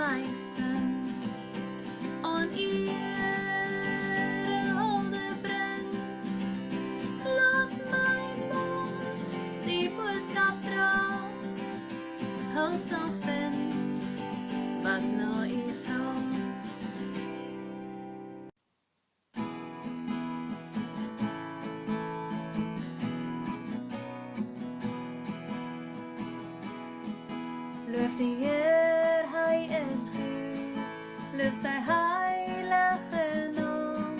my sin aan Ehulde bring. Laat my mond die boodskap dra, hou sal vind wat na U vra. Loof die Heer, hy is goed, loof sy heilige naam,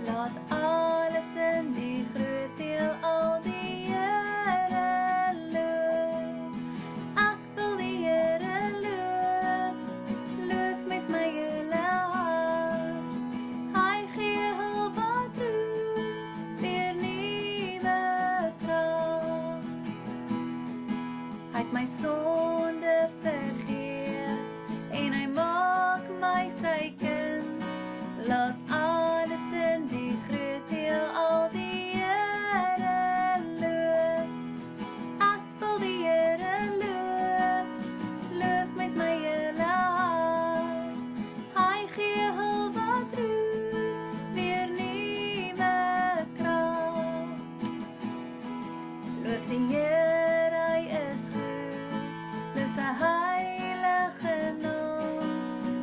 laat alles in die groot deel al die Here loof. Ek wil die Here loof, loof met my hele hart. Hy gee hulp wat roep, weer nuwe krag. Hy het my sonde vergeef en hy maak my sy kind. Laat alles in die groot deel al die Here loof. Ek wil die Here loof, loof met my hele hart. Hy gee hulp wat roep, weer nuwe krag. Loof die Heer, hy is goed, loof sy heilige naam,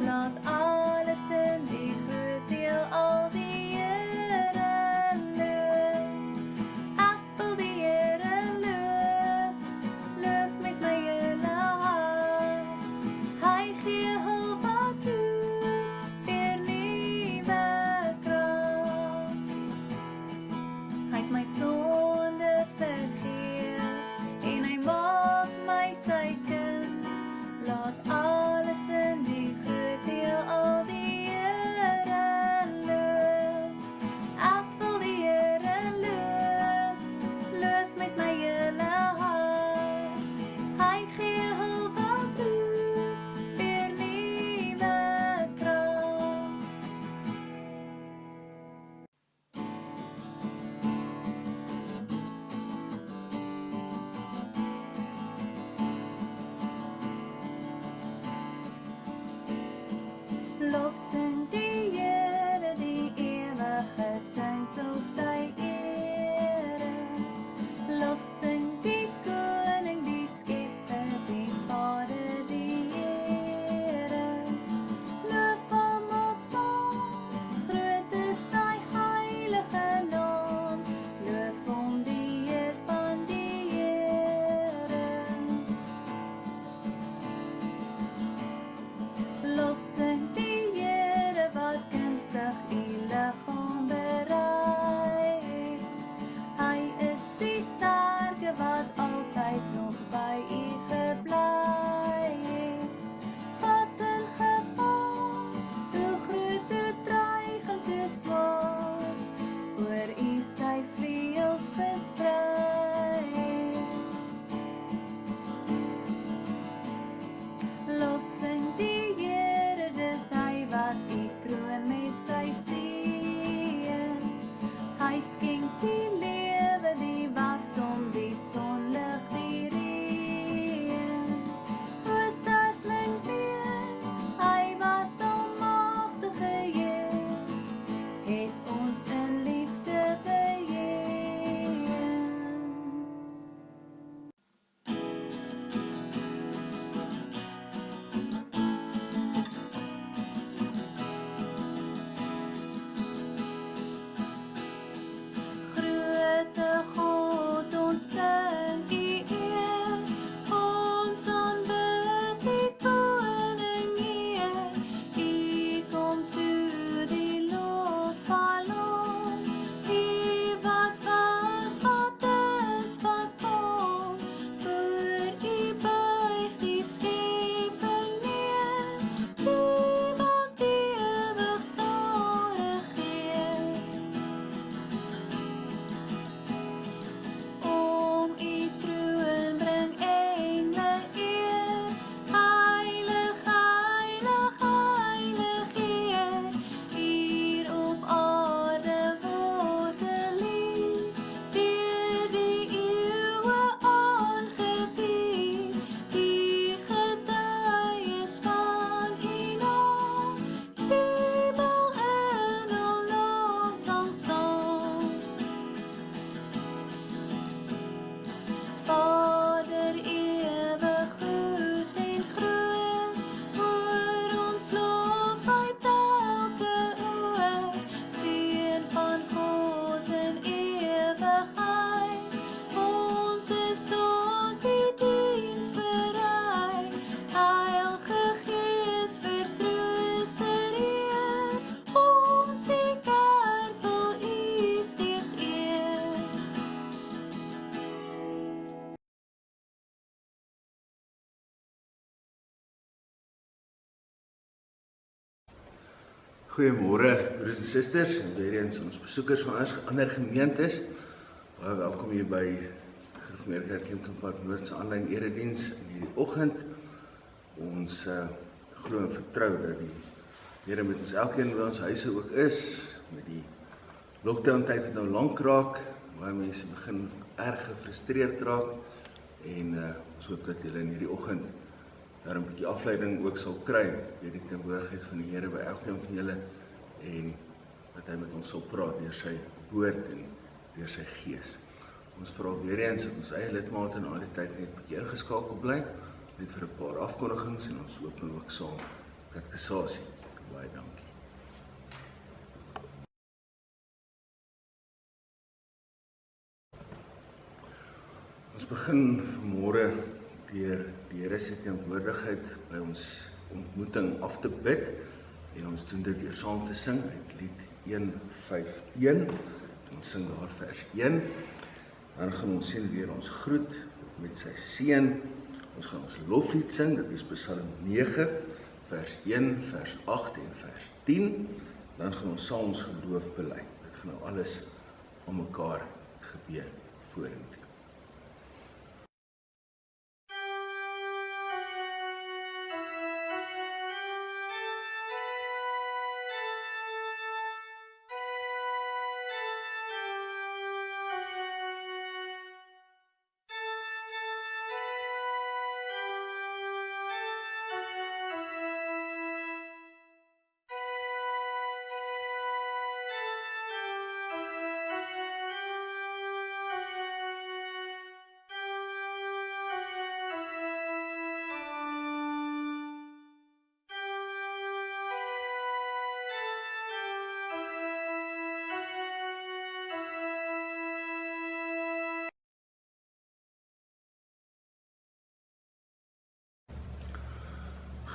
laat alles in die groot deel al die Here loof. Ek wil die Here loof, loof met my hele hart. Hy gee hulp wat roep, weer nuwe krag. Hy het my sonde vergeef en hy maak my sy kind. Laat alles in die groot deel al die Here loof. Ek wil die Here loof, loof met my hele hart. Hy gee hulp wat roep, weer nuwe krag. Lof sing die Here, die ewige, sing tot sy ere. Lof sing die Koning, die Skepper, die Vader, die Here. Loof almal saam, groot is sy heilige naam. Loof hom die Heer van die Here. Lof sing die Here wat kunstig U liggaam bereid. Hy is die sterke wat altyd nog by U gebly het. Wat in gevaar, hoe groot, hoe dreigend, hoe swaar, oor U sy vleuels versprei. Lof sing die Here, dis hy wat U kroon met sy seën. Hy skenk die lewe, die wasdom, die sonlig, die regen. Goeiemôre broers en susters en weer eens ons besoekers van ander gemeentes. Baie welkom hier by Gereformeerde Kerk Kemptonpark Noord se aanlyn erediens in hierdie oggend. Ons glo en vertrou dat die Here met ons elkeen by ons huise ook is, met die lockdown tyd wat nou lank raak, baie mense begin erg gefrustreerd raak en ons hoop dat julle in hierdie oggend daar 'n bietjie afleiding ook sal kry deur die teenwoordigheid van die Here by elkeen van julle en dat hy met ons sal praat deur sy woord en deur sy gees. Ons vra weer eens dat ons eie lidmate na die tyd net 'n bietjie ingeskakel bly, net vir 'n paar afkondigings en ons open ook saam katekisasie. Baie dankie. Ons begin vanmôre deur die Here se teenwoordigheid by ons ontmoeting af te bid en ons doen dit deur saam te sing uit lied 151. Ons sing daar vers 1. Dan gaan ons sien weer ons groet met sy seën. Ons gaan ons loflied sing, dit is Psalm 9 vers 1, vers 8 en vers 10. Dan gaan ons saam ons geloof bely. Dit gaan nou alles om mekaar gebeur vorentoe.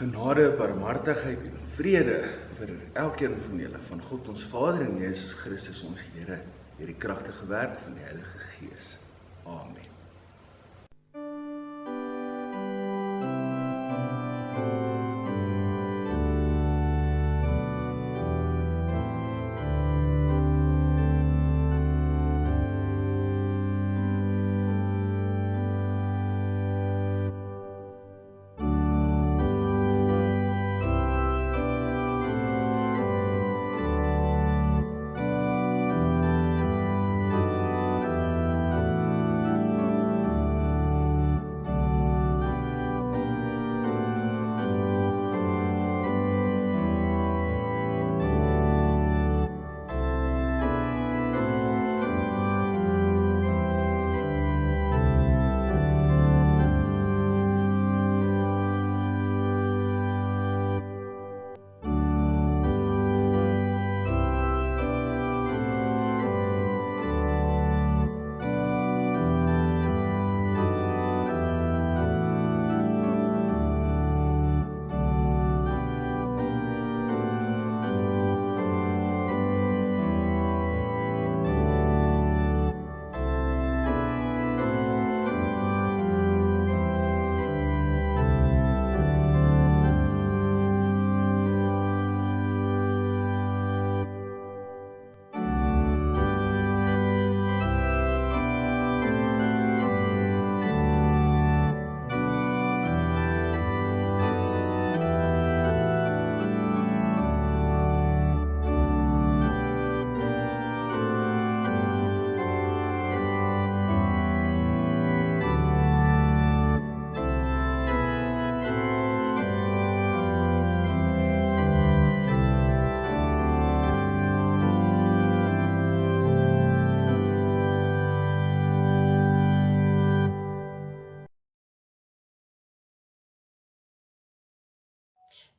Genade, barmhartigheid en vrede vir elkeen van julle, van God ons Vader en Jesus Christus ons Here, deur die kragtige werk van die Heilige Gees. Amen.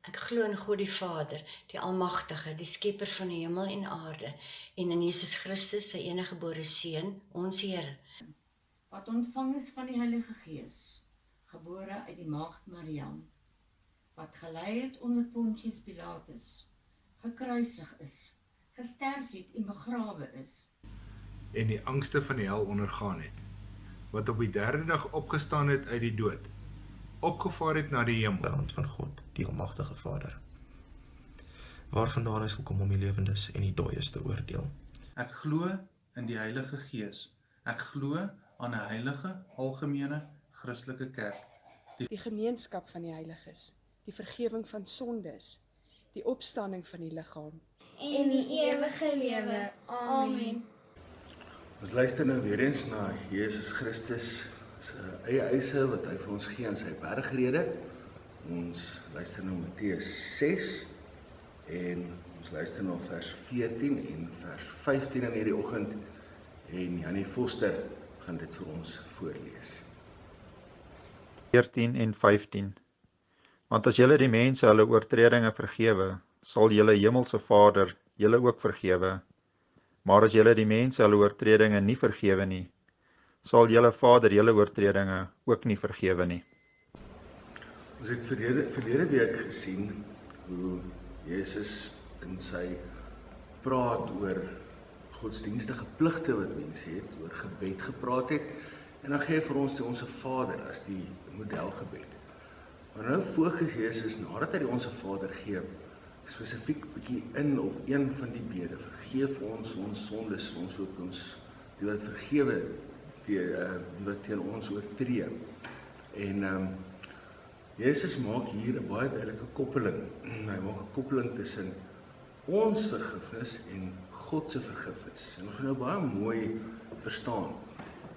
Ek glo in God die Vader, die Almagtige, die Skepper van die hemel en aarde, en in Jesus Christus, sy enige gebore Seun, ons Here, wat ontvang is van die Heilige Gees, gebore uit die maagd Mariam, wat gelei het onder Pontius Pilatus, gekruisig is, gesterf het en begrawe is, en die angste van die hel ondergaan het, wat op die derde dag opgestaan het uit die dood, opgevaar het na die hemel, hand van God, die Almagtige Vader, waarvandaan hy sal kom om die lewendes en die dooies te oordeel. Ek glo in die Heilige Gees. Ek glo aan 'n heilige, algemene, Christelike kerk. Die gemeenskap van die heiliges, die vergifnis van sondes, die opstanding van die liggaam en die ewige lewe. Amen. Ons luister nou weer eens na Jesus Christus se eie eise wat hy vir ons gee in sy bergrede. Ons luister nou Matteus 6 en ons luister na vers 14 en vers 15 in hierdie oggend en Janie Foster gaan dit vir ons voorlees. 14 en 15. Want as julle die mense hulle oortredinge vergewe, sal julle hemelse Vader julle ook vergewe. Maar as julle die mense hulle oortredinge nie vergewe nie, sal julle Vader julle oortredinge ook nie vergewe nie. Ons het verlede week gesien hoe Jesus in sy praat oor godsdienstige pligte wat mense het, oor gebed gepraat het, en dan gee hy vir ons die Onse Vader as die modelgebed. Maar nou fokus Jesus, nadat hy die Onse Vader gee, spesifiek bietjie in op een van die bede. Vergeef ons sondes, ons ook ons, die wat vergewe, die wat teen ons oortree. En Jesus maak hier 'n baie duidelike koppeling. Hy maak 'n koppeling tussen ons vergifnis en God se vergifnis. En ons gaan nou baie mooi verstaan.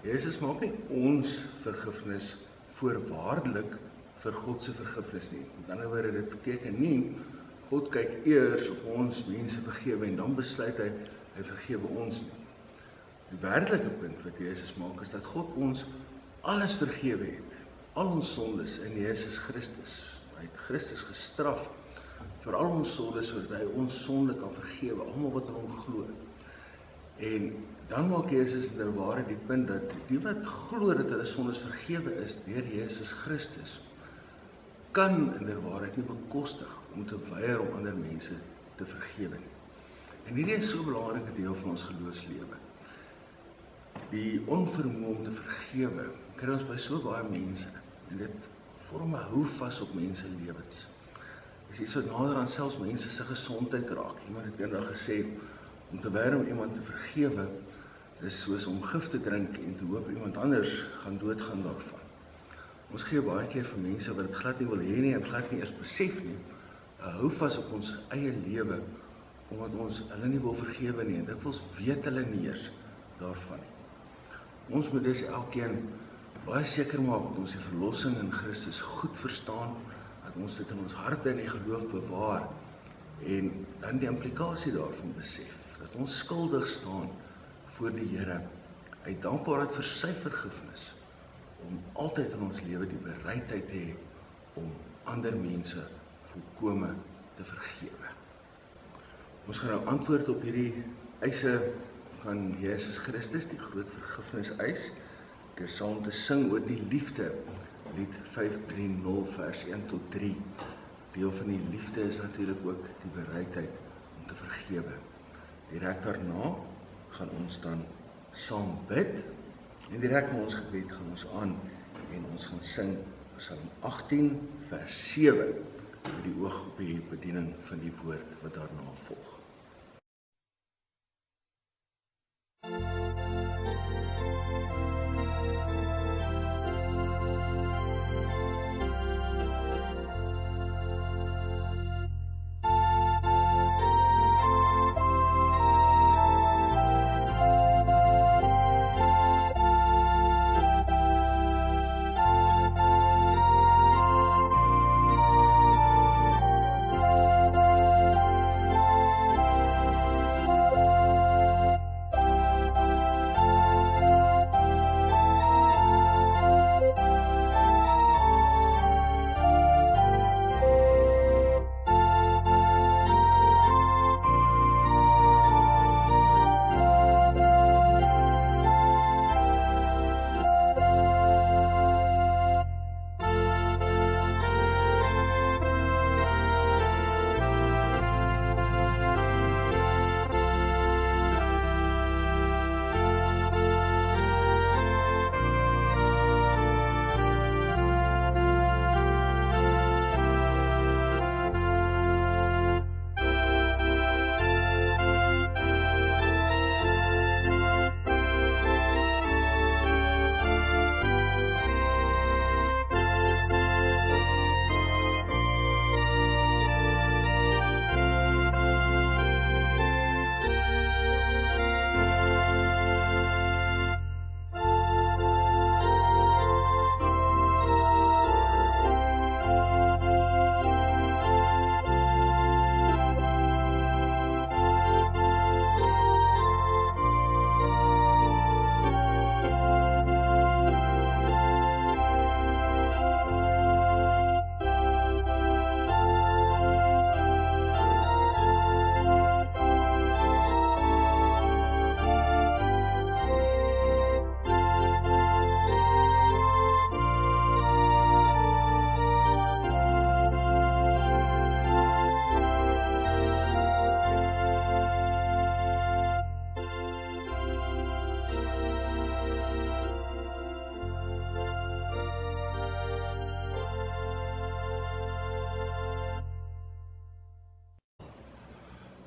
Jesus maak nie ons vergifnis voorwaardelik vir God se vergifnis nie. Met ander woorde, dit beteken nie God kyk eers of ons mense vergewe en dan besluit hy vergewe ons nie. Die werklike punt wat Jesus maak is dat God ons alles vergewe het. Al ons sondes in Jesus Christus. Hy het Christus gestraf vir al ons sondes sodat hy ons sonde kan vergewe, almal wat in hom glo. En dan maak Jesus inderwaarheid die punt dat die wat glo dat hulle sondes vergewe is deur Jesus Christus, kan inderwaarheid nie bekostig om te weier om ander mense te vergewe nie. En hierdie is so 'n belangrike deel van ons geloofslewe. Die onvermoë om te vergewe kry ons by so baie mense en dit vorm 'n houvas op mense lewens. Dis iets wat nader aan selfs mense se gesondheid raak. Iemand het eendag gesê om te weier om iemand te vergewe is soos om gif te drink en te hoop iemand anders gaan doodgaan daarvan. Ons gee baie keer vir mense wat dit glad nie wil hê nie en glad nie eers besef nie, 'n houvas op ons eie lewe omdat ons hulle nie wil vergewe nie en dikwels weet hulle nie eers daarvan nie. Ons moet dus elkeen baie seker maak dat ons die verlossing in Christus goed verstaan, dat ons dit in ons harte en die geloof bewaar en dan die implikasie daarvan besef, dat ons skuldig staan voor die Here uit dankbaarheid vir sy vergifnis, om altyd in ons lewe die bereidheid te hê om ander mense volkome te vergewe. Ons gaan nou antwoord op hierdie eise van Jesus Christus, die groot vergifnis-eis, deur saam te sing oor die liefde, lied 530 vers 1 tot 3. Deel van die liefde is natuurlik ook die bereidheid om te vergewe. Direk daarna gaan ons dan saam bid, en direk na ons gebed gaan ons aan en ons gaan sing Psalm 18 vers 7 met die oog op die bediening van die woord wat daarna volg.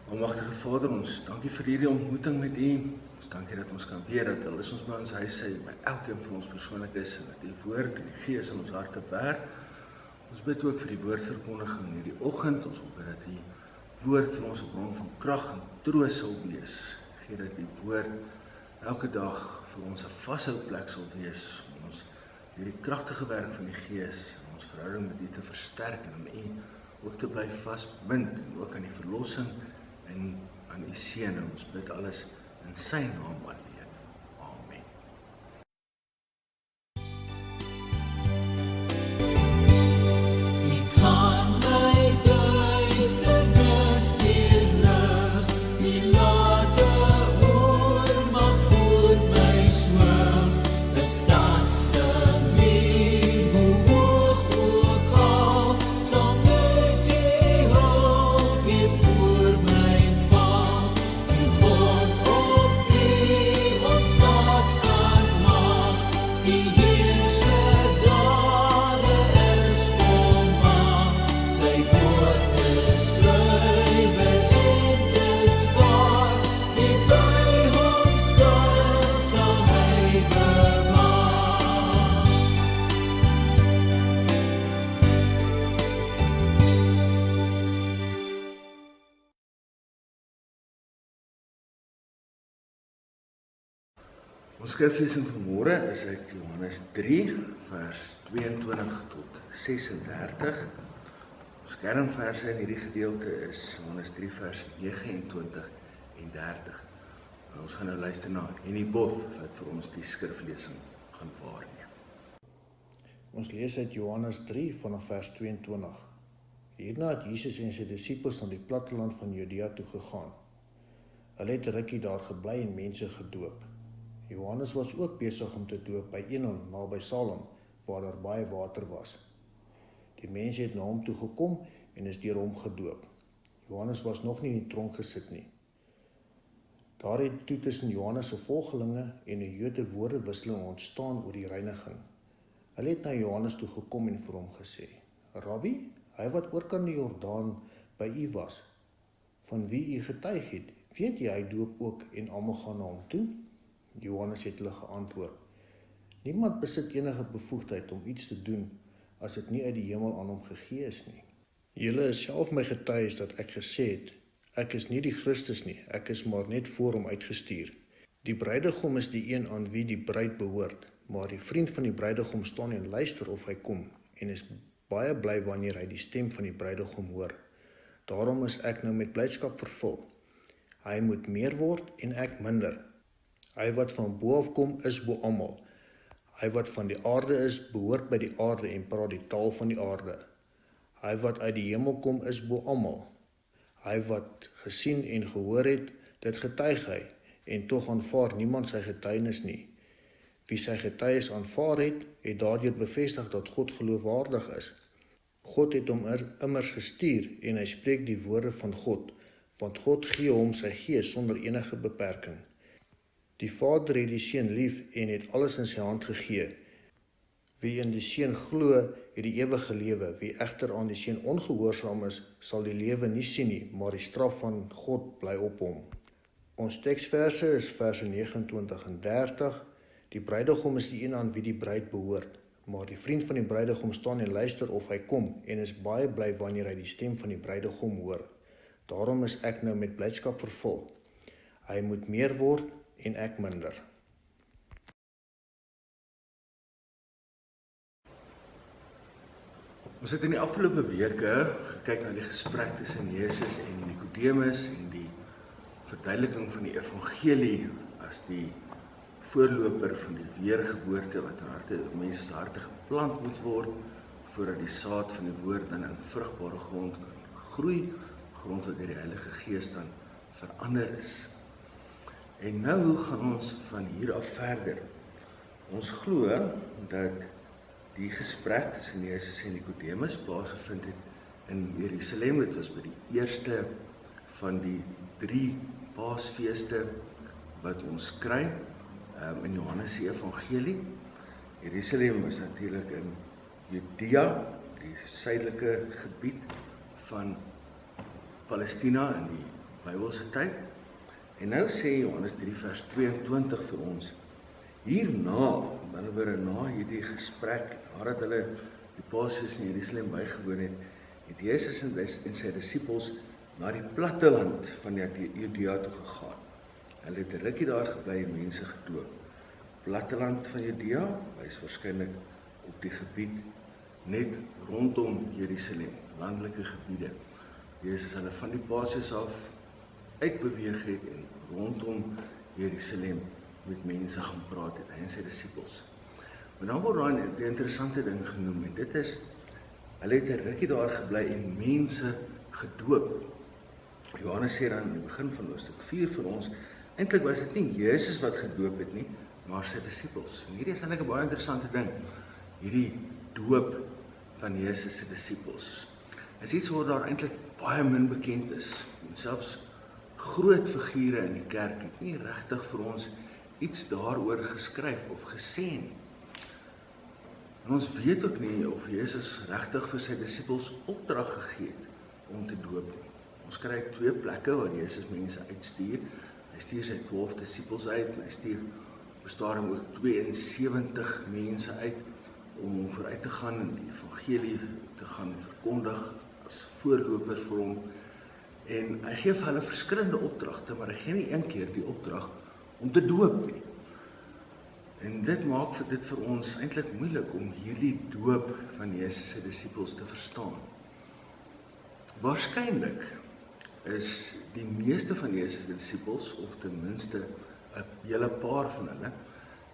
Almagtige Vader, ons dankie vir hierdie ontmoeting met U. Ons dankie dat ons kan weet dat al is ons by ons huis, by elkeen van ons persoonlik is, en dat die woord en die gees in ons harte werk. Ons bid ook vir die woordverkondiging in hierdie oggend. Ons bid dat die woord vir ons 'n bron van krag en troos sal wees. Gee dat die woord elke dag vir ons 'n vashou plek sal wees, om ons hierdie kragtige werk van die gees, ons verhouding met U te versterk en om U ook te bly vasbind, en ook aan die verlossing en aan U seën. En ons bid alles in sy naam alleen. Amen. Ons skriflesing van môre is uit Johannes 3, vers 22 tot 36. Ons kernverse in hierdie gedeelte is Johannes 3, vers 29 en 30. En ons gaan nou luister na Henny Both, wat vir ons die skriflesing gaan waarneem. Ons lees uit Johannes 3 vanaf vers 22. Hierna het Jesus en sy disippels na die platteland van Judea toe gegaan. Hulle het 'n rukkie daar gebly en mense gedoop. Johannes was ook besig om te doop by Enon naby Salem, waar daar baie water was. Die mense het na hom toe gekom en is deur hom gedoop. Johannes was nog nie in die tronk gesit nie. Daar het toe tussen Johannes se volgelinge en 'n Jode woordewisseling ontstaan oor die reiniging. Hulle het na Johannes toe gekom en vir hom gesê: "Rabbi, hy wat oorkant die Jordaan by u was, van wie u getuig het, weet jy hy doop ook en almal gaan na hom toe?" Johannes het hulle geantwoord: "Niemand besit enige bevoegdheid om iets te doen as dit nie uit die hemel aan hom gegee is nie. Julle is self my getuies dat ek gesê het, ek is nie die Christus nie, ek is maar net voor hom uitgestuur. Die bruidegom is die een aan wie die bruid behoort, maar die vriend van die bruidegom staan en luister of hy kom, en is baie bly wanneer hy die stem van die bruidegom hoor. Daarom is ek nou met blydskap vervul. Hy moet meer word en ek minder. Hy wat van bo af kom is bo almal. Hy wat van die aarde is, behoort by die aarde en praat die taal van die aarde. Hy wat uit die hemel kom is bo almal. Hy wat gesien en gehoor het, dit getuig hy, en tog aanvaar niemand sy getuienis nie. Wie sy getuienis aanvaar het, het daardeur bevestig dat God geloofwaardig is. God het hom immers gestuur en hy spreek die woorde van God, want God gee hom sy gees sonder enige beperking. Die Vader het die Seun lief en het alles in sy hand gegee. Wie in die Seun glo, het die ewige lewe. Wie egter aan die Seun ongehoorsaam is, sal die lewe nie sien nie, maar die straf van God bly op hom." Ons teksverse is verse 29 en 30. Die bruidegom is die een aan wie die bruid behoort, maar die vriend van die bruidegom staan en luister of hy kom, en is baie bly wanneer hy die stem van die bruidegom hoor. Daarom is ek nou met blydskap vervul. Hy moet meer word en ek minder. Ons het in die afgelope weke gekyk na die gesprek tussen Jesus en Nikodemus en die verduideliking van die evangelie as die voorloper van die weergeboorte wat in mense se harte geplant moet word voordat die saad van die woord dan in vrugbare grond kan groei, grond wat deur die Heilige Gees dan verander is. En nou gaan ons van hier af verder. Ons glo dat die gesprek tussen Jesus en Nikodemus plaasgevind het in Jerusalem. Dit was by die eerste van die 3 Paasfeeste wat ons kry in Johannes se evangelie. Jerusalem is natuurlik in Judea, die suidelike gebied van Palestina in die Bybelse tyd. En nou sê Johannes 3 vers 22 vir ons, hierna, met ander woorde na hierdie gesprek, nadat hulle die Paasfees in Jerusalem bygewoon het Jesus en sy disippels na die platteland van Judea toe gegaan. Hulle het 'n rukkie daar gebly en mense gedoop. Platteland van Judea wys waarskynlik op die gebied net rondom Jerusalem, landelike gebiede. Jesus hulle van die Paasfees af uitbeweeg het en rondom Jerusalem met mense gaan praat het, hy en sy disippels. Maar dan word daar 'n interessante ding genoem, en dit is, hulle het 'n rukkie daar gebly en mense gedoop. Johannes sê dan in die begin van hoofstuk 4 vir ons, eintlik was dit nie Jesus wat gedoop het nie, maar sy disippels. En hierdie is eintlik 'n baie interessante ding, hierdie doop van Jesus se disippels. Is iets waar daar eintlik baie min bekend is, en selfs groot figure in die kerk het nie regtig vir ons iets daaroor geskryf of gesê nie. En ons weet ook nie of Jesus regtig vir sy disippels opdrag gegee het om te doop nie. Ons kry 2 plekke waar Jesus mense uitstuur. Hy stuur sy 12 disippels uit, en hy stuur op 'n stadium ook 72 mense uit om vooruit te gaan en die evangelie te gaan verkondig as voorlopers vir hom. En hy gee vir hulle verskillende opdragte, maar hy gee nie een keer die opdrag om te doop nie. En dit maak dit vir ons eintlik moeilik om hierdie doop van Jesus se disippels te verstaan. Waarskynlik is die meeste van Jesus se disippels, of ten minste 'n hele paar van hulle,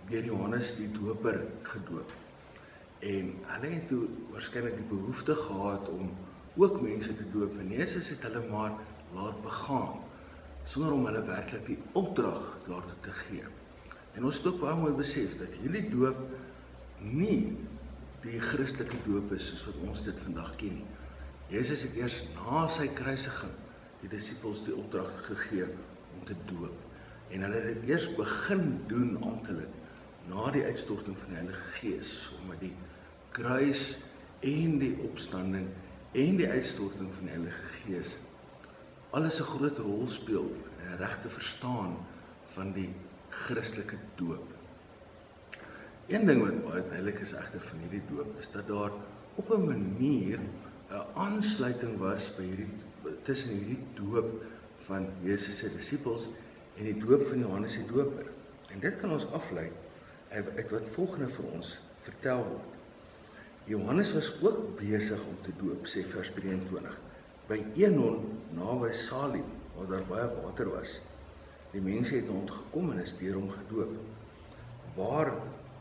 deur Johannes die Doper gedoop. En hulle het toe waarskynlik die behoefte gehad om ook mense te doop, en Jesus het hulle maar laat begaan, sonder om hulle werklik die opdrag daartoe te gee. En ons het ook baie mooi besef dat hierdie doop nie die Christelike doop is soos wat ons dit vandag ken nie. Jesus het eers na sy kruisiging die disippels die opdrag gegee om te doop. En hulle het dit eers begin doen amptelik na die uitstorting van die Heilige Gees, omdat die kruis en die opstanding en die uitstorting van die Heilige Gees alles 'n groot rol speel in 'n regte verstaan van die Christelike doop. Een ding wat baie duidelik is egter van hierdie doop, is dat daar op 'n manier 'n aansluiting was tussen hierdie doop van Jesus se disippels en die doop van Johannes die Doper. En dit kan ons aflei uit wat volgende vir ons vertel word. Johannes was ook besig om te doop, sê vers 23, by Enon naby Salim, waar daar baie water was. Die mense het hom gekom en is deur hom gedoop. Waar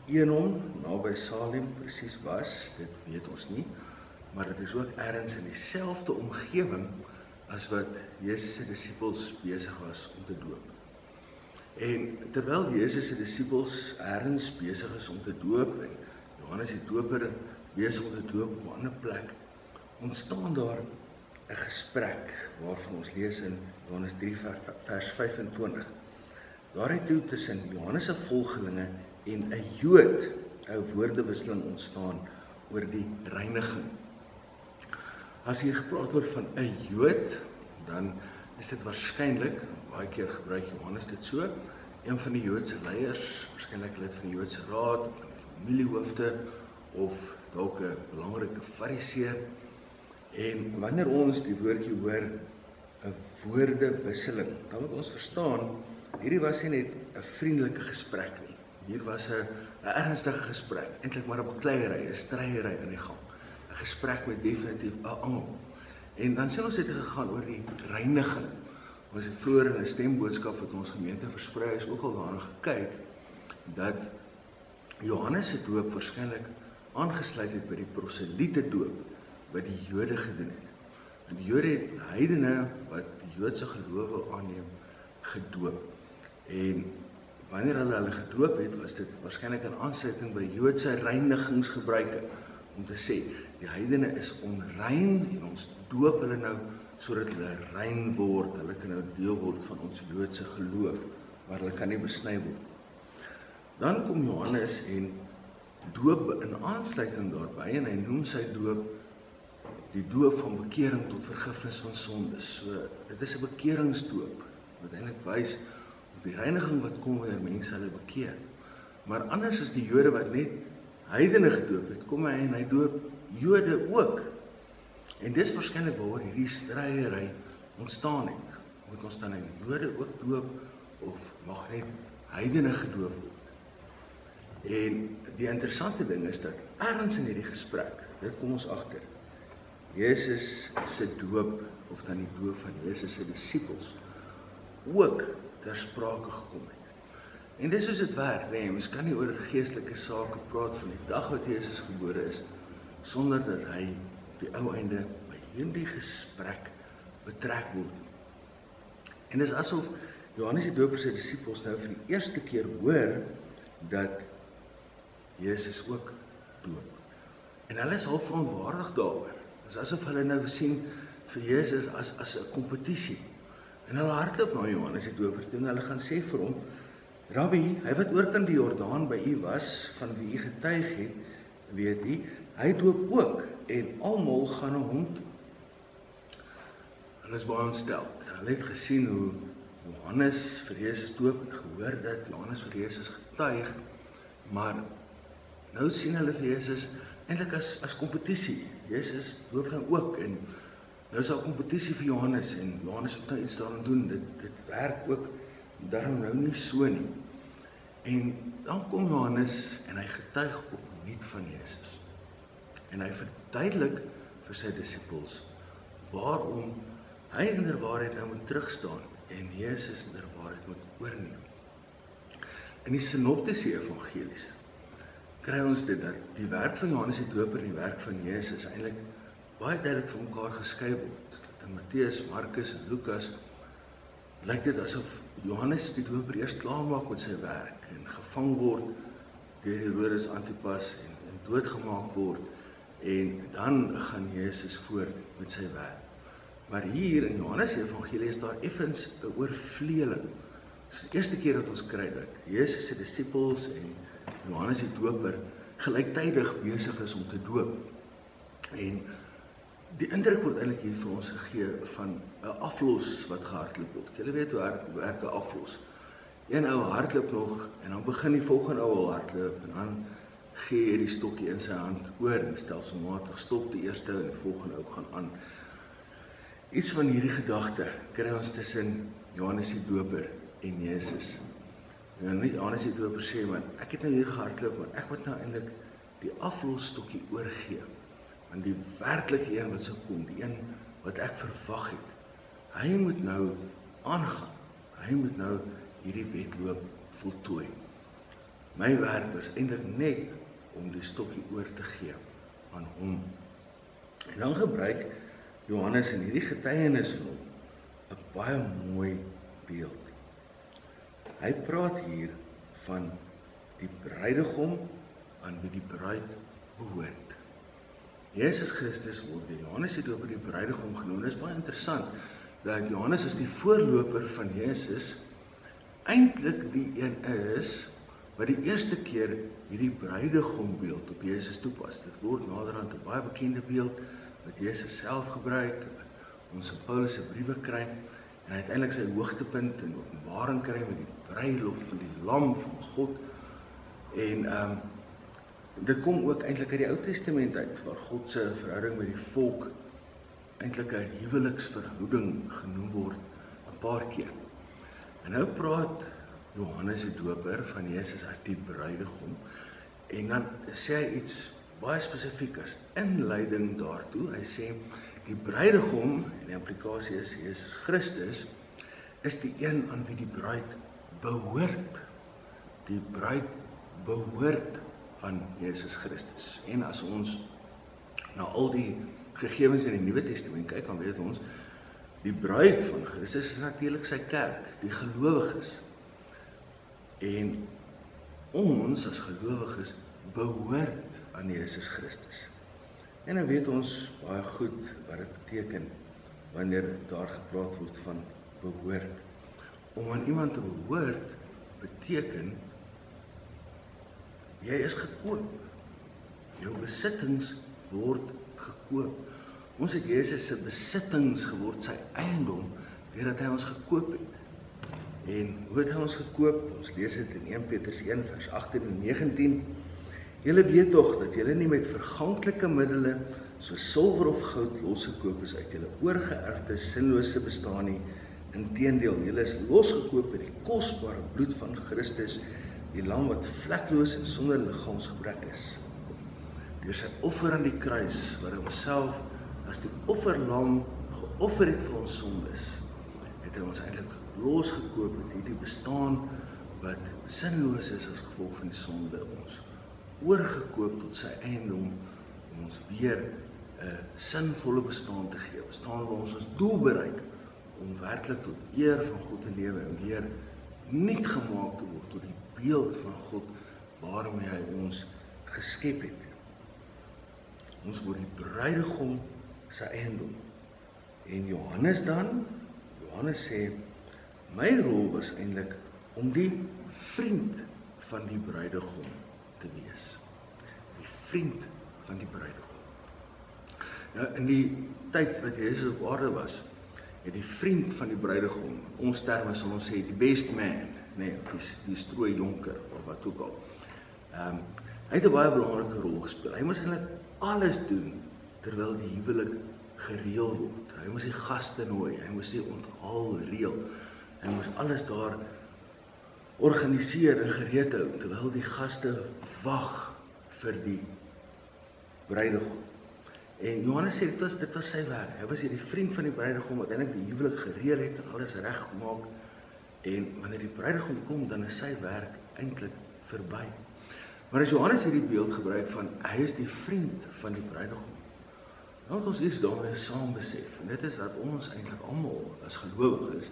Enon naby Salim presies was, dit weet ons nie, maar dit is ook ergens in dieselfde omgewing as wat Jesus se disippels besig was om te doop. En terwyl Jesus se disippels ergens besig is om te doop, en Johannes die Doper besig om te doop op 'n ander plek, ontstaan daar 'n gesprek waarvan ons lees in Johannes 3 vers 25. Daar het toe tussen Johannes se volgelinge en 'n Jood 'n woordewisseling ontstaan oor die reiniging. As hier gepraat word van 'n Jood, dan is dit waarskynlik, baie keer gebruik Johannes dit so, een van die Joodse leiers, waarskynlik lid van die Joodse Raad of van die familiehoofde of dalk 'n belangrike fariseer. En wanneer ons die woordjie hoor, 'n woordewisseling, dan moet ons verstaan, hierdie was nie net 'n vriendelike gesprek nie. Hier was 'n ernstige gesprek, eintlik maar 'n bakleierery, 'n stryery in die gang. 'n Gesprek met definitief 'n angel. En dan sê ons het gegaan oor die reiniging. Ons het vroeër in 'n stemboodskap wat ons gemeente versprei is ook al daarna gekyk dat Johannes se doop waarskynlik aangesluit het by die proseliete doop wat die Jode gedoen het. En die Jode het heidene wat die Joodse gelowe aanneem gedoop. En wanneer hulle gedoop het, was dit waarskynlik 'n aansluiting by Joodse reinigingsgebruike om te sê die heidene is onrein en ons doop hulle nou sodat hulle rein word. Hulle kan nou deel word van ons Joodse geloof, maar hulle kan nie besny word. Dan kom Johannes en doop in aansluiting daarby en hy noem sy doop die doop van bekering tot vergifnis van sondes. So, dit is 'n bekeringsdoop, wat eintlik wys op die reiniging wat kom wanneer mense hulle bekeer. Maar anders is die Jode wat net heidene gedoop het, kom hy en hy doop Jode ook. En dis waarskynlik waar hierdie stryery ontstaan het. Moet ons dan nou Jode ook doop of mag net heidene gedoop word? En die interessante ding is dat ergens in hierdie gesprek, dit kom ons agter, Jesus se doop of dan die doop van Jesus se disippels ook ter sprake gekom het. En dis soos dit werk, nee, mens kan nie oor geestelike sake praat van die dag wat Jesus gebore is sonder dat hy op die ou einde by hierdie gesprek betrek word. En dis asof Johannes die Doper se disippels nou vir die eerste keer hoor dat Jesus ook doop. En hulle is al verontwaardig daaroor. Dis asof hulle nou sien vir Jesus as 'n kompetisie. En hulle hardloop na Johannes die Doper toe en hulle gaan sê vir hom, Rabbi, hy wat oorkant die Jordaan by u was, van wie u getuig het, weet u, hy doop ook en almal gaan na hom toe. Hulle is baie ontstel. Hulle het gesien hoe Johannes vir Jesus doop en gehoor dat Johannes vir Jesus getuig, maar nou sien hulle vir Jesus eintlik as kompetisie. Jesus doop nou ook en nou is daar kompetisie vir Johannes en Johannes moet nou iets daaraan doen. Dit werk ook daarom nou nie so nie. En dan kom Johannes en hy getuig opnuut van Jesus. En hy verduidelik vir sy disippels waarom hy inderwaarheid nou moet terugstaan en Jesus inderwaarheid moet oorneem. In die sinoptiese evangelies kry ons dit dat die werk van Johannes die Doper en die werk van Jesus eintlik baie duidelik van mekaar geskei word. In Matteus, Markus en Lukas lyk dit asof Johannes die Doper eers klaarmaak met sy werk en gevang word deur Herodes Antipas en doodgemaak word en dan gaan Jesus voort met sy werk. Maar hier in Johannes se evangelie is daar effens 'n oorvleeling. Dit is die eerste keer dat ons kry dat Jesus se disippels en Johannes die Doper gelyktydig besig is om te doop. En die indruk word eintlik hier vir ons gegee van 'n aflos wat gehardloop word. Julle weet hoe werk 'n aflos. Een ou hardloop nog en dan begin die volgende ou al hardloop en dan gee hy die stokkie in sy hand oor en stelselmatig stop die eerste en die volgende ou gaan aan. Iets van hierdie gedagte kry ons tussen Johannes die Doper en Jesus. Johannes die Doper sê, maar ek het nou hier gehardloop, maar ek moet nou eintlik die aflosstokkie oorgee. Want die werklike een wat sou kom, die een wat ek verwag het, hy moet nou aangaan. Hy moet nou hierdie wedloop voltooi. My werk was eintlik net om die stokkie oor te gee aan hom. En dan gebruik Johannes in hierdie getuienis van hom 'n baie mooi beeld. Hy praat hier van die bruidegom aan wie die bruid behoort. Jesus Christus word deur Johannes die Doper die bruidegom genoem. Dit is baie interessant dat Johannes as die voorloper van Jesus eintlik die een is wat die eerste keer hierdie bruidegombeeld op Jesus toepas. Dit word naderhand 'n baie bekende beeld wat Jesus self gebruik, ons in Paulus se briewe kry en uiteindelik sy hoogtepunt in Openbaring kry met die bruilof van die lam van God. En dit kom ook eintlik uit die Ou Testament uit, waar God se verhouding met die volk eintlik 'n huweliksverhouding genoem word 'n paar keer. En nou praat Johannes die Doper van Jesus as die bruidegom en dan sê hy iets baie spesifiek as inleiding daartoe. Hy sê die bruidegom, en die implikasie is Jesus Christus, is die een aan wie die bruid behoort. Die bruid behoort aan Jesus Christus. En as ons na al die gegevens in die Nuwe Testament kyk, dan weet ons, die bruid van Christus is natuurlik sy kerk, die gelowiges. En ons as gelowiges behoort aan Jesus Christus. En dan weet ons baie goed wat dit beteken wanneer daar gepraat word van behoort. Om aan iemand te behoort beteken jy is gekoop. Jou besittings word gekoop. Ons het Jesus se besittings geword, sy eiendom, deurdat hy ons gekoop het. En hoe het hy ons gekoop? Ons lees dit in 1 Petrus 1 vers 18 en 19. Julle weet tog dat julle nie met verganklike middele soos silwer of goud losgekoop is uit julle oorgeerfde sinlose bestaan nie. Inteendeel, julle is losgekoop met die kosbare bloed van Christus, die lam wat vlekloos en sonder liggaamsgebrek is. Deur sy offer aan die kruis, waar hy homself as die offerlam geoffer het vir ons sondes, het hy ons eintlik losgekoop met hierdie bestaan wat sinloos is as gevolg van die sonde, ons oorgekoop tot sy eiendom om ons weer 'n sinvolle bestaan te gee, bestaan waar ons doel bereik om werklik tot eer van God te lewe en weer nuut gemaak te word tot die beeld van God waarmee hy ons geskep het. Ons word die bruidegom sy eiendom. En Johannes sê, my rol was eintlik om die vriend van die bruidegom te wees. Die vriend van die bruidegom. Nou, in die tyd wat Jesus op aarde was, het die vriend van die bruidegom, ons terme sal ons sê, die best man, of die strooijonker, of wat ook al. Hy het 'n baie belangrike rol gespeel. Hy moes eintlik alles doen, terwyl die huwelik gereël word. Hy moes die gaste nooi, hy moes die onthaal reël, hy moes alles daar organiseer en gereed hou, terwyl die gaste wag vir die bruidegom. En Johannes sê, dit was sy werk. Hy was hier die vriend van die bruidegom, wat eintlik die huwelik gereël het en alles reg gemaak. En wanneer die bruidegom kom, dan is sy werk eintlik verby. Maar as Johannes hierdie beeld gebruik van, hy is die vriend van die bruidegom, dan moet ons iets daarmee saam besef. En dit is dat ons eintlik almal as gelowiges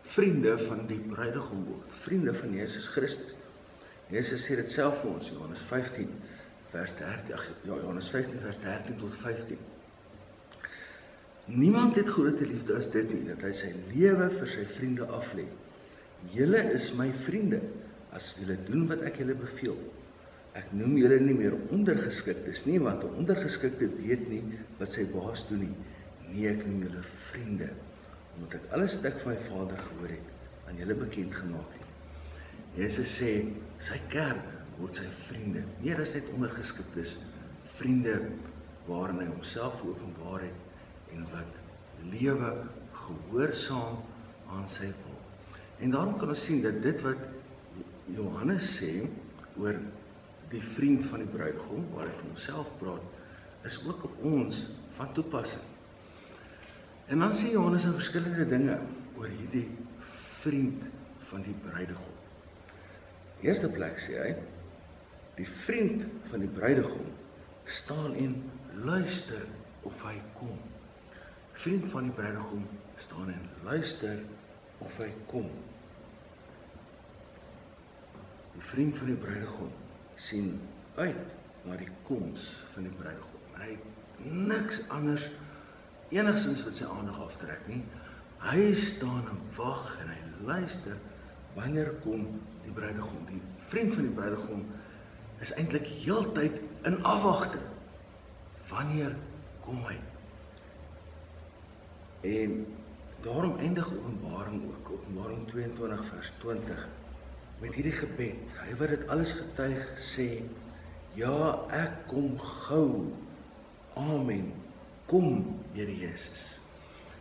vriende van die bruidegom word, vriende van Jesus Christus. Jesus sê dit self vir ons, Johannes 15 vers 13 tot 15. Niemand het groter liefde as dit nie, dat hy sy lewe vir sy vriende aflê. Julle is my vriende, as julle doen wat ek julle beveel. Ek noem julle nie meer ondergeskiktes nie, want 'n ondergeskikte weet nie wat sy baas doen nie. Nee, ek noem julle vriende, omdat ek alles wat ek van my Vader gehoor het, aan julle bekend gemaak het. Jesus sê, sy kerk word sy vriende. Nie as net ondergeskiktes, vriende waarin hy homself openbaar het en wat lewe gehoorsaam aan sy wil. En daarom kan ons sien dat dit wat Johannes sê oor die vriend van die bruidegom, waar hy van homself praat, is ook op ons van toepassing. En dan sê Johannes in verskillende dinge oor hierdie vriend van die bruidegom. Eerste plek sê hy, die vriend van die bruidegom staan en luister of hy kom. Vriend van die bruidegom staan en luister of hy kom. Die vriend van die bruidegom sien uit na die koms van die bruidegom. Hy het niks anders enigstens wat sy aandag aftrek nie. Hy staan en wag en hy luister wanneer kom die bruidegom. Die vriend van die bruidegom is eintlik heeltyd in afwagting. Wanneer kom hy? En daarom eindig Openbaring ook, Openbaring 22 vers 20, met hierdie gebed. Hy wat dit alles getuig sê, ja, ek kom gou. Amen. Kom, Here Jesus.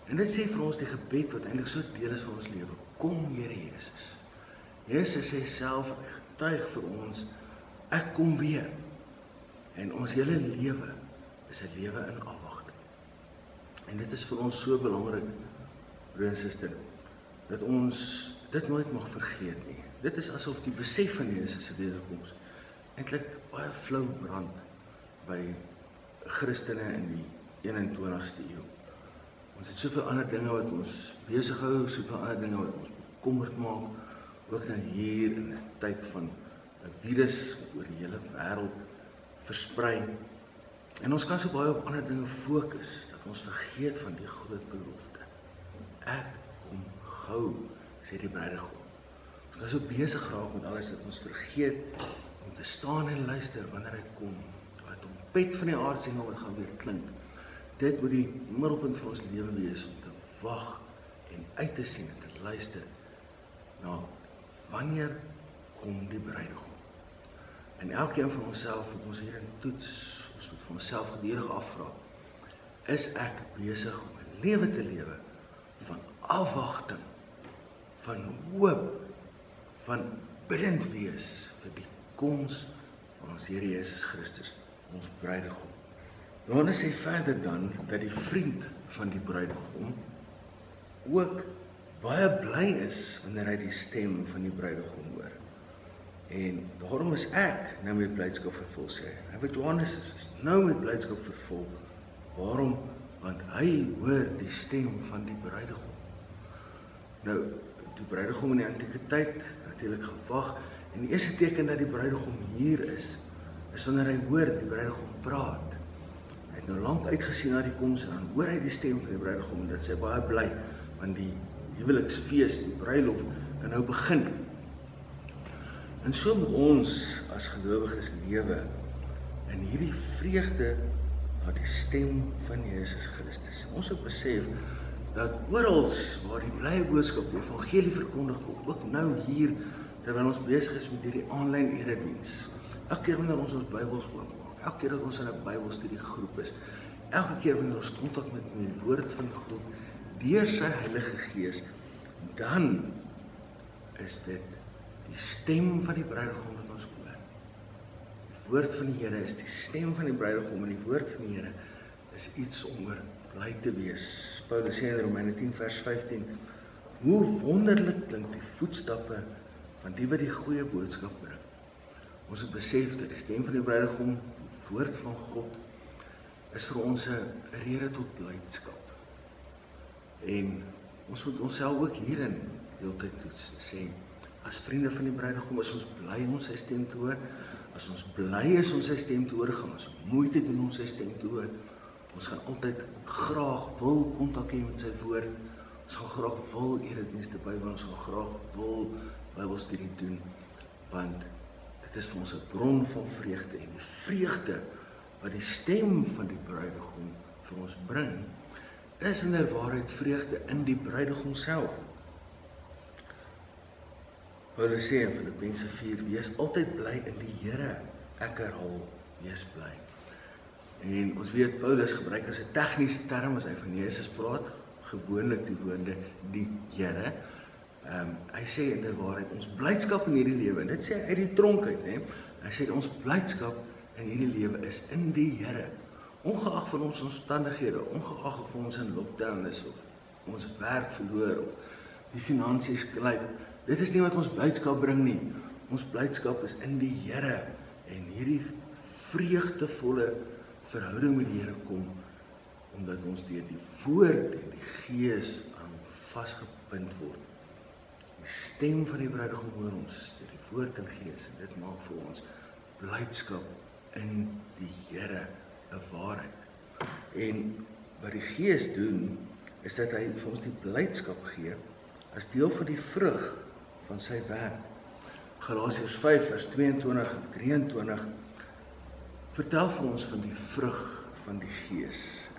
En dit sê vir ons die gebed wat eintlik so deel is van ons lewe. Kom, Here Jesus. Jesus sê self, hy getuig vir ons, ek kom weer. En ons hele lewe is 'n lewe in afwagting. En dit is vir ons so belangrik, broer en suster, dat ons dit nooit mag vergeet nie. Dit is asof die besef van Jesus se wederkoms eintlik baie flou brand by Christene in die 21ste eeu. Ons het soveel ander dinge wat ons besig hou, soveel ander dinge wat ons bekommerd maak, ook nou hier in 'n tyd van 'n virus wat oor die hele wêreld versprei. En ons kan so baie op ander dinge fokus, dat ons vergeet van die groot belofte. Ek kom gou, sê die bruidegom. Ons kan so besig raak met alles, dat ons vergeet om te staan en luister wanneer hy kom. Die trompet van die aardsengel wat gaan weer klink. dit moet die middelpunt van ons lewe wees, om te wag en uit te sien en te luister na wanneer kom die bruidegom. En elkeen van onsself moet ons hierin toets, ons moet vir onsself gedurig afvra, is ek besig om 'n lewe te lewe van afwagting, van hoop, van biddend wees vir die koms van ons Here Jesus Christus, ons bruidegom. Johannes sê verder dan, dat die vriend van die bruidegom ook baie bly is, wanneer hy die stem van die bruidegom hoor. En daarom is ek nou met blydskap vervul, sê hy. Wat Johannes is nou met blydskap vervul. Waarom? Want hy hoor die stem van die bruidegom. Nou, die bruidegom in die antieke tyd, natuurlik gewag, en die eerste teken dat die bruidegom hier is wanneer hy hoor die bruidegom praat. Hy het nou lank uitgesien na die koms, en dan hoor hy die stem van die bruidegom, en dit sê baie bly, want die huweliksfees, die bruilof, kan nou begin. En so moet ons as gelowiges lewe in hierdie vreugde na die stem van Jesus Christus. Ons moet besef dat oral waar die blye boodskap, die evangelie verkondig word, ook nou hier, terwyl ons besig is met hierdie aanlyn erediens, elke keer wanneer ons Bybels oopmaak, elke keer dat ons in 'n Bybelstudiegroep is, elke keer wanneer ons kontak met die woord van God, deur sy Heilige Gees, dan is dit die stem van die bruidegom wat ons hoor. Die woord van die Here is die stem van die bruidegom, en die woord van die Here is iets om oor bly te wees. Paulus sê in Romeine 10 vers 15, hoe wonderlik klink die voetstappe van die wat die goeie boodskap bring. Ons het besef dat die stem van die bruidegom, die woord van God, is vir ons 'n rede tot blydskap. En ons moet onsself ook hierin heeltyd toets, sê, as vriende van die bruidegom, is ons bly om sy stem te hoor. As ons bly is om sy stem te hoor, gaan ons moeite doen om sy stem te hoor. Ons gaan altyd graag wil kontak hê met sy woord. Ons gaan graag wil eredienste bywoon, ons gaan graag wil Bybelstudie doen, want dit is vir ons 'n bron van vreugde, en die vreugde wat die stem van die bruidegom vir ons bring, is in waarheid vreugde in die bruidegom self. Paulus sê in Filippense 4, wees altyd bly in die Here. Ek herhaal, wees bly. En ons weet, Paulus gebruik as 'n tegniese term, as hy van Jesus praat, gewoonlik die woorde die Here. Hy sê in waarheid, ons blydskap in hierdie lewe, en dit sê uit die tronk uit, hy sê ons blydskap in hierdie lewe is in die Here. Ongeag van ons omstandighede, ongeag of ons in lockdown is, of ons werk verloor, of die finansies klyp, dit is nie wat ons blydskap bring nie. Ons blydskap is in die Here, en hierdie vreugdevolle verhouding met die Here kom, omdat ons deur die woord en die Gees aan hom vasgebind word. Die stem van die bruidegom hoor ons, deur die woord en Gees, en dit maak vir ons blydskap in die Here 'n waarheid. En wat die Gees doen, is dat hy vir ons die blydskap gee, as deel van die vrug van sy werk. Galasiërs 5 vers 22 en 23 vertel vir ons van die vrug van die Gees.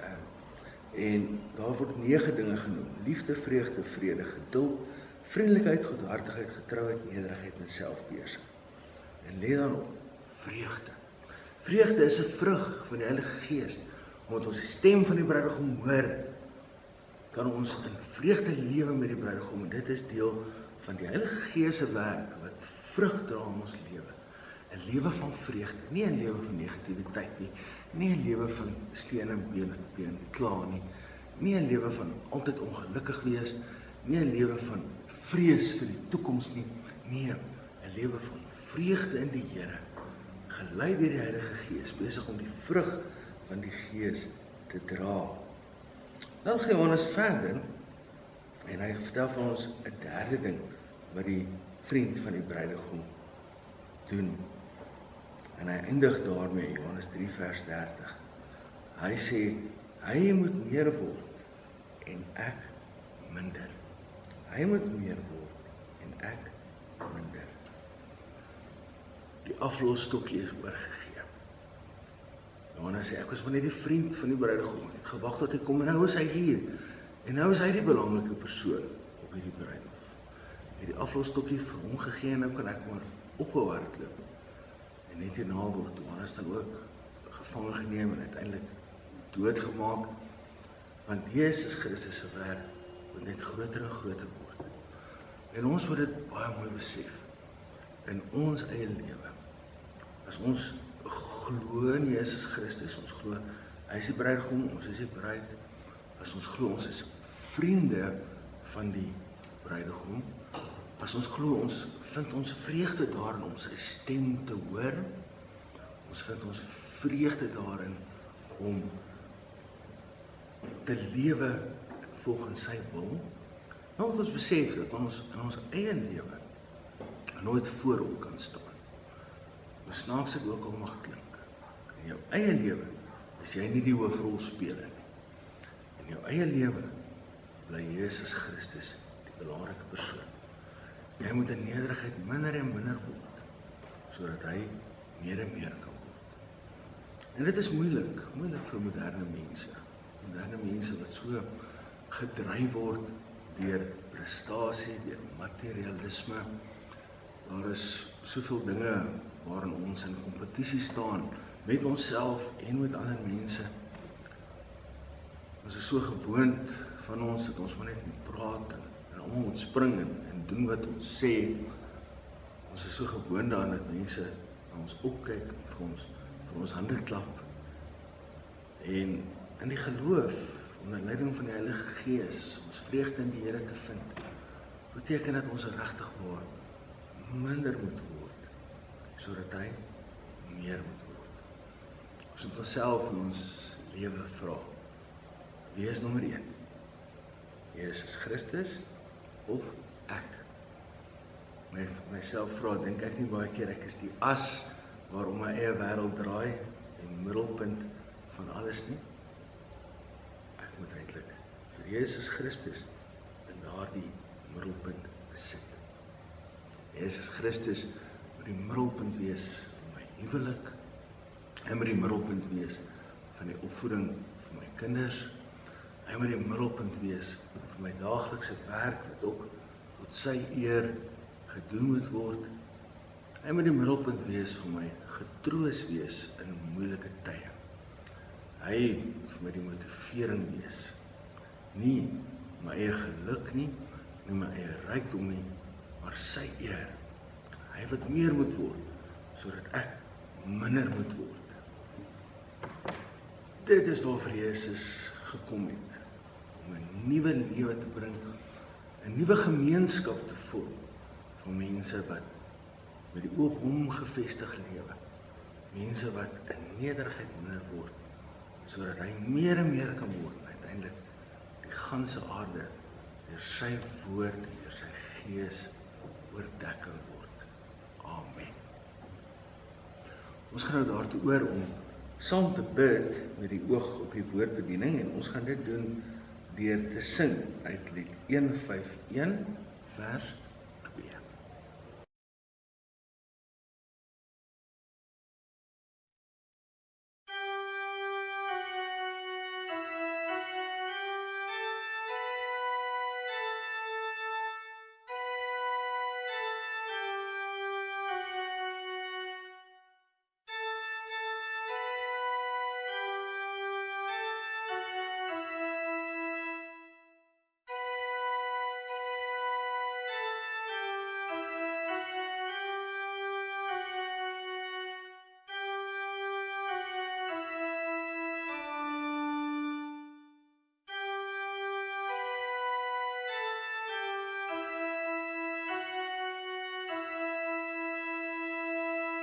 En daar word 9 dinge genoem: liefde, vreugde, vrede, geduld, vriendelikheid, goedhartigheid, getrouheid, nederigheid en selfbeheersing. En let dan op, vreugde. Vreugde is 'n vrug van die Heilige Gees. Omdat ons die stem van die bruidegom hoor, kan ons in vreugde lewe met die bruidegom, en dit is deel van die Heilige Gees se werk wat vrug dra in ons lewe. 'n Lewe van vreugde, nie 'n lewe van negativiteit nie, nie 'n lewe van steen en been kla nie, nie 'n lewe van altyd ongelukkig wees, nie 'n lewe van vrees vir die toekoms nie, nee, 'n lewe van vreugde in die Here, gelei deur die Heilige Gees, besig om die vrug van die Gees te dra. Dan gaan Johannes verder, en hy vertel vir ons 'n derde ding wat die vriend van die bruidegom doen. En hy eindig daarmee in Johannes 3 vers 30. Hy sê, hy moet meer word en ek minder. Hy moet meer word en ek minder. Die aflosstokkie is oorgegee. Johannes sê, ek was maar net die vriend van die bruidegom. Ek het gewag tot hy kom en nou is hy hier. En nou is hy die belangrike persoon op hierdie bruilof. Ek het die aflosstokkie vir hom gegee en nou kan ek maar ophou hardloop. En net hierna word Johannes dan ook gevange geneem en uiteindelik doodgemaak. Want Jesus Christus se werk word net groter en groter word. En ons moet dit baie mooi besef. In ons eie lewe. As ons glo in Jesus Christus, ons glo, hy is die bruidegom, ons is die bruid. As ons glo, ons is vriende van die bruidegom. As ons glo, ons vind ons vreugde daarin om sy stem te hoor. Ons vind ons vreugde daarin om te lewe volgens sy wil. Nou moet ons besef dat ons in ons eie lewe nooit voor hom kan staan. Maar snaaks dit ook al mag klink. In jou eie lewe is jy nie die hoofrolspeler nie. In jou eie lewe bly Jesus Christus die belangrike persoon. Jy moet in nederigheid minder en minder word, sodat hy meer en meer kan word. En dit is moeilik vir moderne mense. Moderne mense wat so gedryf word deur prestasie, deur materialisme. Daar is soveel dinge waarin ons in kompetisie staan met onsself en met ander mense. Ons is so gewoond van ons dat ons maar net moet praat en almal moet spring en doen wat ons sê. Ons is so gewoond daaraan dat mense na ons opkyk en vir ons hande klap. En in die geloof, onder leiding van die Heilige Gees, ons vreugde in die Here te vind, beteken dat ons regtig waar minder moet word, sodat hy meer moet word. Ons moet onsself in ons lewe vra, wie is nommer 1? Jesus Christus of ek? Myself vra, dink ek nie baie keer ek is die as waarom my eie wêreld draai en middelpunt van alles nie. Ek moet eintlik vir Jesus Christus in daardie middelpunt sit. Jesus Christus moet die middelpunt wees van my huwelik. Hy moet die middelpunt wees van die opvoeding van my kinders. Hy moet die middelpunt wees van my daaglikse werk wat ook tot sy eer gedoen moet word. Hy moet die middelpunt wees van my getroos wees in moeilike tye. Hy moet vir my die motivering wees. Nie my eie geluk nie, nie my eie rykdom nie, maar sy eer. Hy wat meer moet word, sodat ek minder moet word. Dit is waarvoor Jesus gekom het, om 'n nuwe lewe te bring, 'n nuwe gemeenskap te vorm, van mense wat met die oop hom gevestig lewe, mense wat in nederigheid minder word, sodat hy meer en meer kan word, en uiteindelik die ganse aarde, deur sy woord, deur sy gees, oordek kan word. Amen. Ons gaan nou daartoe oor om saam te bid met die oog op die woordbediening en ons gaan dit doen deur te sing uit lied 151 vers 2.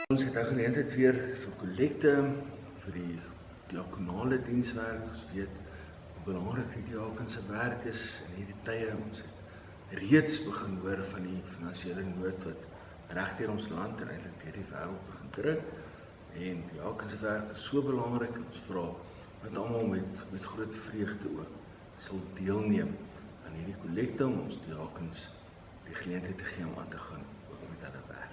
Ons het nou geleentheid weer vir kollekte, vir die diakonale dienswerk. Ons weet hoe belangrik die diaken se werk is in hierdie tye. Ons het reeds begin hoor van die finansiële nood wat regdeur ons land en eintlik deur die wêreld begin druk. En die diaken se werk is so belangrik en ons vra dat almal met groot vreugde ook sal deelneem aan hierdie kollekte om ons diakens die geleentheid te gee om aan te gaan ook met hulle werk.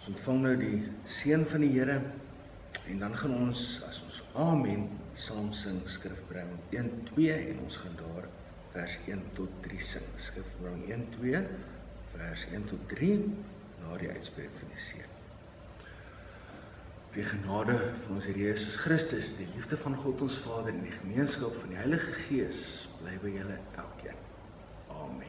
Ons ontvang nou die seën van die Here en dan gaan ons, as ons Amen saam sing, Skrifbring 1-2 en ons gaan daar vers 1-3 sing. Skrifbring 1-2, vers 1-3 na die uitspreek van die seën. Die genade van ons Here Jesus Christus, die liefde van God ons Vader en die gemeenskap van die Heilige Gees bly by julle elkeen. Amen.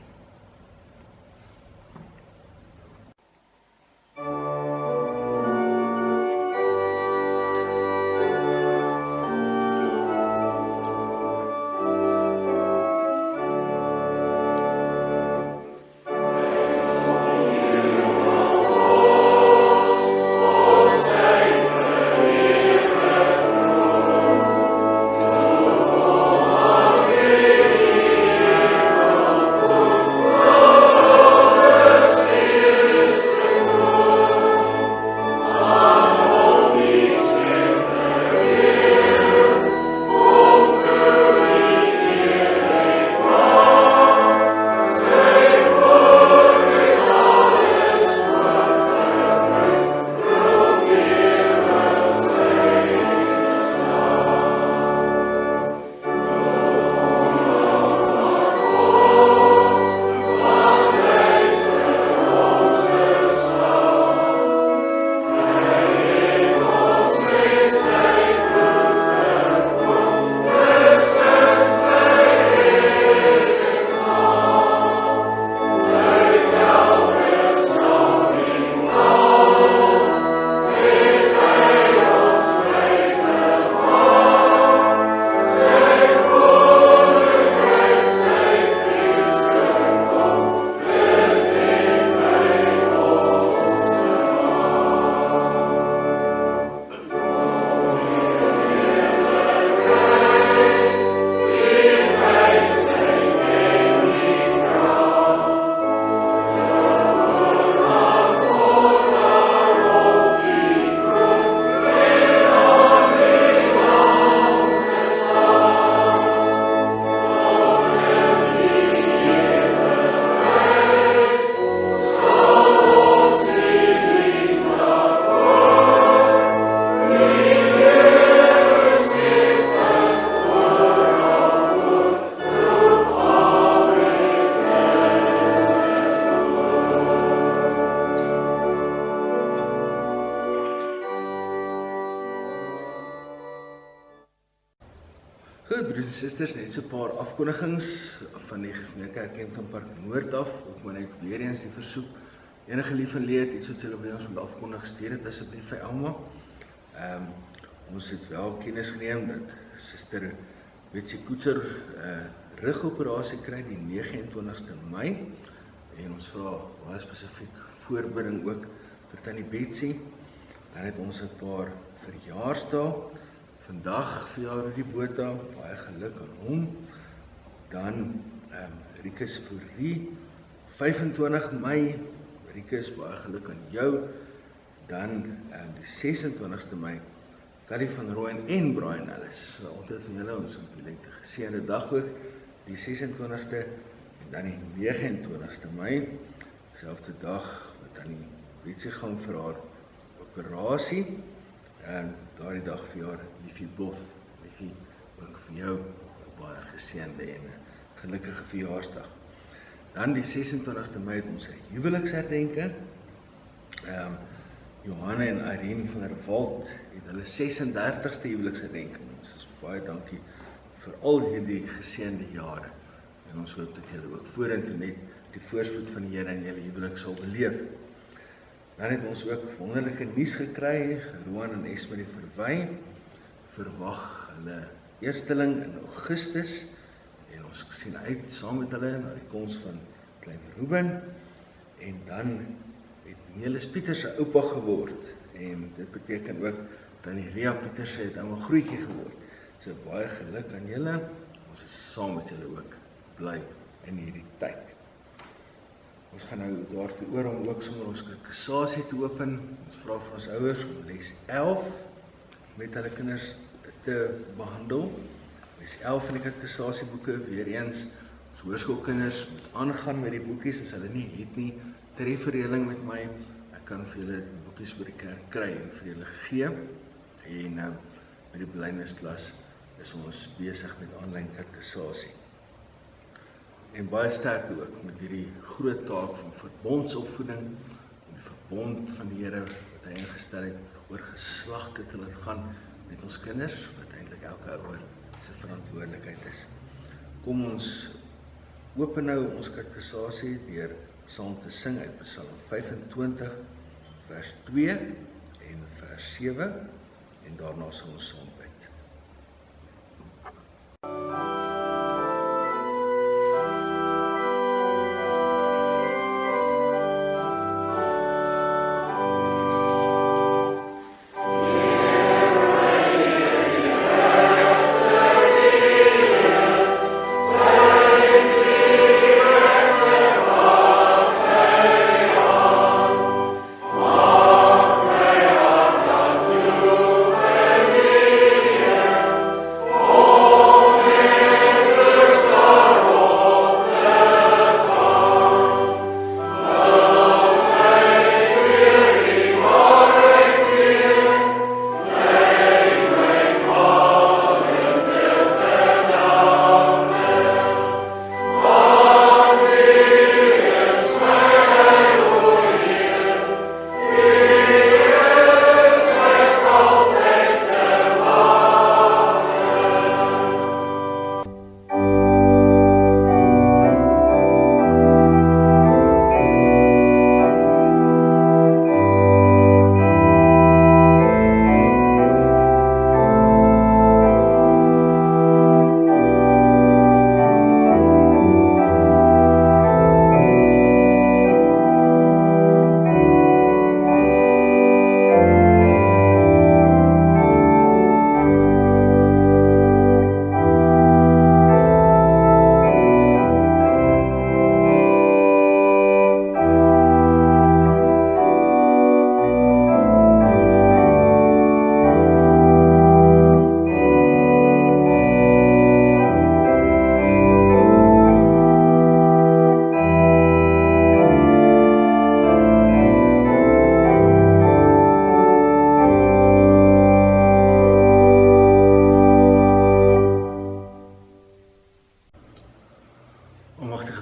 Goed, broers en susters, net so 'n paar afkondigings van die Gemeente Kerk Kempton Park Noord af. Ook maar net weer eens die versoek. Enige lief en leed, iets wat julle by ons moet afkondig, stuur dit asseblief vir Elma. Ons het wel kennis geneem dat Suster Betsy Koetser rugoperasie kry die 29ste Mei en ons vra baie spesifiek voorbinding ook vir Tannie Betsy. Dan het ons 'n paar verjaarsdae. Vandag verjaar Rudy Botha, baie geluk aan hom. Dan Rikus Fourie, 25 Mei, Rikus, baie geluk aan jou. Dan die 26ste Mei, Callie van Rooyen en Brian Ellis. So, altyd van julle, ons het die geseënde dag ook, die 26ste en dan die 29ste Mei, selfde dag wat Tannie Betsy gaan vir haar operasie. En daardie dag verjaar Liefie Both, Liefie ook vir jou baie geseënde en gelukkige verjaarsdag. Dan die 26ste Mei het ons 'n huweliksherdenking. Johanna en Irene van der Walt het hulle 36ste huweliksherdenking. Ons is baie dankie vir al hierdie geseënde jare. En ons hoop dat julle ook vorentoe net die voorspoed van die Here in julle huwelik sal beleef. Dan het ons ook wonderlike nuus gekry. Roan en Esmerie Verwy verwag hulle eersteling in Augustus en ons sien uit saam met hulle na die koms van klein Ruben. En dan het Nelis Pieter se oupa geword en dit beteken ook dat die Ria Pieter se het nou 'n grootjie geword. So baie geluk aan julle. Ons is saam met julle ook bly in hierdie tyd. Ons gaan nou daartoe oor om ook sommer ons kateksasie te open. Ons vra vir ons ouers om les 11 met hulle kinders te behandel. Les 11 van die katekasasieboeke, weer eens, ons hoërskoolkinders moet aangaan met die boekies, as hulle nie het nie, tref verdeling met my. Ek kan vir julle die boekies by die kerk kry en vir julle gee. En met die belydensklas is ons besig met aanlyn katekisasie. En baie sterkte ook met hierdie groot taak van verbondsopvoeding en die verbond van die Here wat hy ingestel het oor geslagte te laat gaan met ons kinders, wat eintlik elke ouer se verantwoordelikheid is. Kom ons open nou ons katekisasie deur saam te sing uit Psalm 25 vers 2 en vers 7 en daarna sal ons saam bid.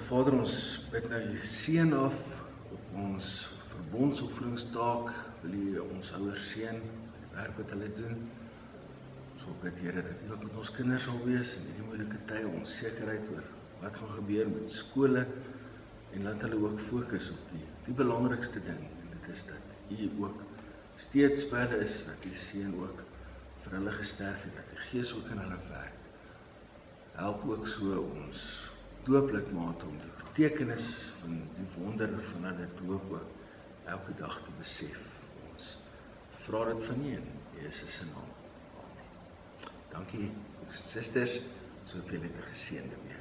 Vader, ons bid nou die seën af op ons verbondsopvoedingstaak. Wil U ons ouers seën, die werk wat hulle doen. Ons wil bid, Here, dat U ook met ons kinders sal wees in hierdie moeilike tye, onsekerheid oor wat gaan gebeur met skole en laat hulle ook fokus op die belangrikste ding. En dit is dat U ook steeds by hulle is, dat U seën ook vir hulle gesterf het, dat die Gees ook in hulle werk. Help ook so ons dooplidmate om die betekenis van die wonder van hulle doop ook elke dag te besef. Ons vra dit van U in Jesus se naam. Amen. Dankie, susters, so op julle te geseënde week.